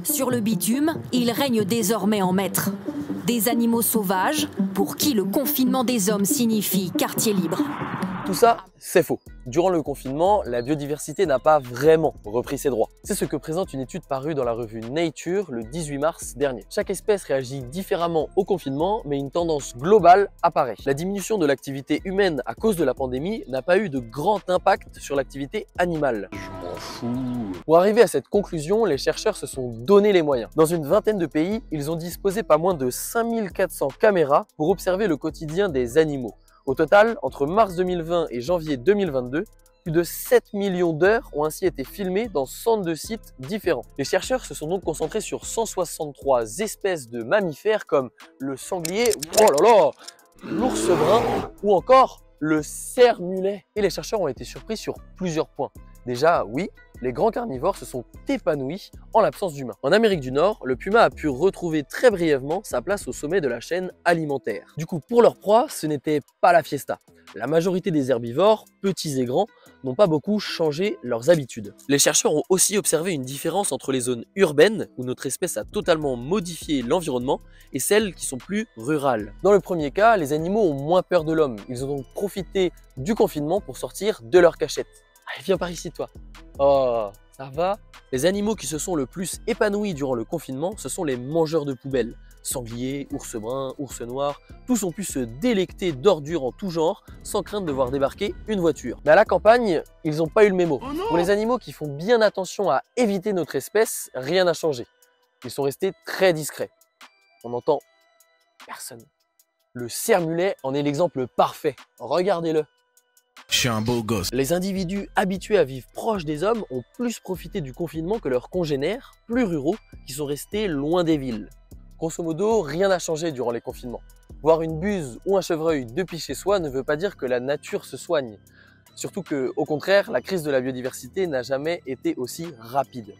Sur le bitume, il règne désormais en maître. Des animaux sauvages, pour qui le confinement des hommes signifie quartier libre. Tout ça, c'est faux. Durant le confinement, la biodiversité n'a pas vraiment repris ses droits. C'est ce que présente une étude parue dans la revue Nature le 18 mars dernier. Chaque espèce réagit différemment au confinement, mais une tendance globale apparaît. La diminution de l'activité humaine à cause de la pandémie n'a pas eu de grand impact sur l'activité animale. Je m'en fous. Pour arriver à cette conclusion, les chercheurs se sont donné les moyens. Dans une vingtaine de pays, ils ont disposé pas moins de 5400 caméras pour observer le quotidien des animaux. Au total, entre mars 2020 et janvier 2022, plus de 7 millions d'heures ont ainsi été filmées dans 102 sites différents. Les chercheurs se sont donc concentrés sur 163 espèces de mammifères comme le sanglier, oh là là, l'ours brun ou encore le cerf-mulet. Et les chercheurs ont été surpris sur plusieurs points. Déjà, oui, les grands carnivores se sont épanouis en l'absence d'humains. En Amérique du Nord, le puma a pu retrouver très brièvement sa place au sommet de la chaîne alimentaire. Du coup, pour leur proie, ce n'était pas la fiesta. La majorité des herbivores, petits et grands, n'ont pas beaucoup changé leurs habitudes. Les chercheurs ont aussi observé une différence entre les zones urbaines, où notre espèce a totalement modifié l'environnement, et celles qui sont plus rurales. Dans le premier cas, les animaux ont moins peur de l'homme. Ils ont donc profité du confinement pour sortir de leur cachette. Allez, viens par ici, toi. Oh, ça va? Les animaux qui se sont le plus épanouis durant le confinement, ce sont les mangeurs de poubelles. Sangliers, ours bruns, ours noirs, tous ont pu se délecter d'ordures en tout genre sans crainte de voir débarquer une voiture. Mais à la campagne, ils n'ont pas eu le mémo. Pour les animaux qui font bien attention à éviter notre espèce, rien n'a changé. Ils sont restés très discrets. On n'entend personne. Le cerf-mulet en est l'exemple parfait. Regardez-le. Je suis un beau gosse. Les individus habitués à vivre proches des hommes ont plus profité du confinement que leurs congénères, plus ruraux, qui sont restés loin des villes. Grosso modo, rien n'a changé durant les confinements. Voir une buse ou un chevreuil depuis chez soi ne veut pas dire que la nature se soigne. Surtout que, au contraire, la crise de la biodiversité n'a jamais été aussi rapide.